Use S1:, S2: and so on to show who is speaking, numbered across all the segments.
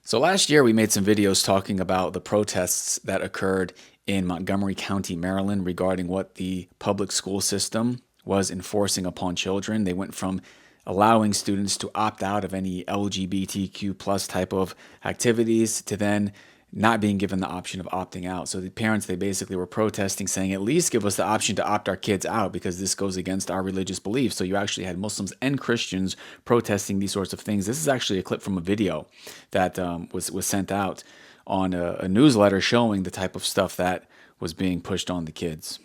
S1: So last year we made some videos talking about the protests that occurred in Montgomery County, Maryland regarding what the public school system was enforcing upon children. They went from allowing students to opt out of any LGBTQ plus type of activities to then not being given the option of opting out. So the parents, they basically were protesting, saying, at least give us the option to opt our kids out because this goes against our religious beliefs. So you actually had Muslims and Christians protesting these sorts of things. This is actually a clip from a video that was sent out on a newsletter showing the type of stuff that was being pushed on the kids.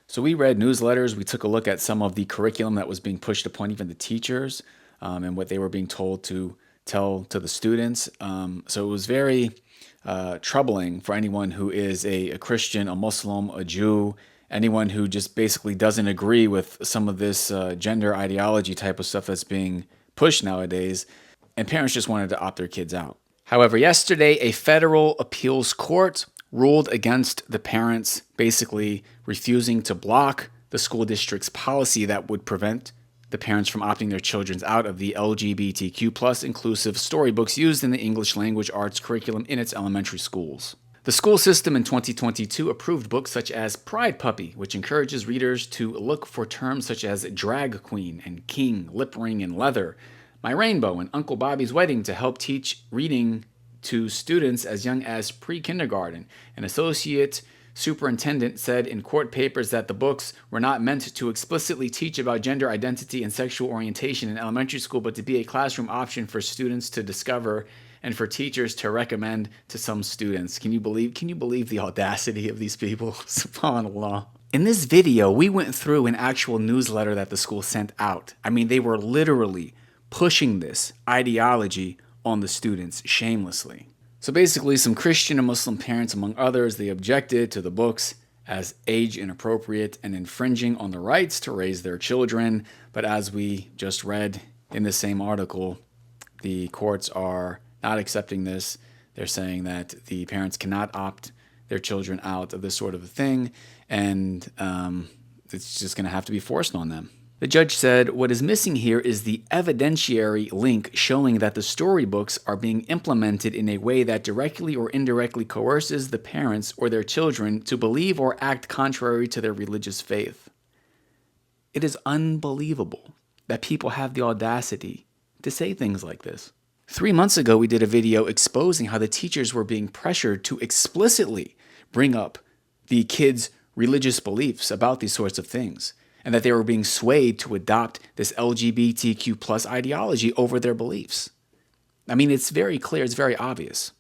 S1: So we read newsletters. We took a look at some of the curriculum that was being pushed upon even the teachers and what they were being told to tell to the students. So it was very troubling for anyone who is a Christian, a Muslim, a Jew, anyone who just basically doesn't agree with some of this gender ideology type of stuff that's being pushed nowadays. And parents just wanted to opt their kids out. However, yesterday, a federal appeals court ruled against the parents, basically refusing to block the school district's policy that would prevent the parents from opting their children out of the LGBTQ plus inclusive storybooks used in the English language arts curriculum in its elementary schools. The school system in 2022 approved books such as Pride Puppy, which encourages readers to look for terms such as drag queen and king, lip ring and leather, My Rainbow and Uncle Bobby's Wedding to help teach reading to students as young as pre-kindergarten. An associate superintendent said in court papers that the books were not meant to explicitly teach about gender identity and sexual orientation in elementary school, but to be a classroom option for students to discover and for teachers to recommend to some students. Can you believe the audacity of these people? SubhanAllah. In this video, we went through an actual newsletter that the school sent out. I mean, they were literally pushing this ideology on the students shamelessly. So basically, some Christian and Muslim parents, among others, they objected to the books as age inappropriate and infringing on the rights to raise their children. But as we just read in the same article, the courts are not accepting this. They're saying that the parents cannot opt their children out of this sort of a thing, and it's just going to have to be forced on them. The judge said, what is missing here is the evidentiary link showing that the storybooks are being implemented in a way that directly or indirectly coerces the parents or their children to believe or act contrary to their religious faith. It is unbelievable that people have the audacity to say things like this. 3 months ago, we did a video exposing how the teachers were being pressured to explicitly bring up the kids' religious beliefs about these sorts of things, and that they were being swayed to adopt this LGBTQ plus ideology over their beliefs. I mean, it's very clear, it's very obvious.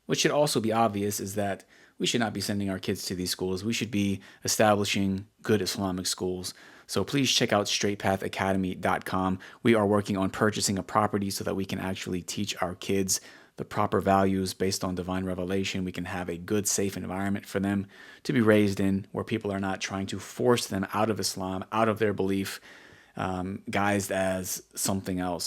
S1: What should also be obvious is that we should not be sending our kids to these schools. We should be establishing good Islamic schools. So please check out straightpathacademy.com. We are working on purchasing a property so that we can actually teach our kids the proper values based on divine revelation. We can have a good, safe environment for them to be raised in, where people are not trying to force them out of Islam, out of their belief, guised as something else.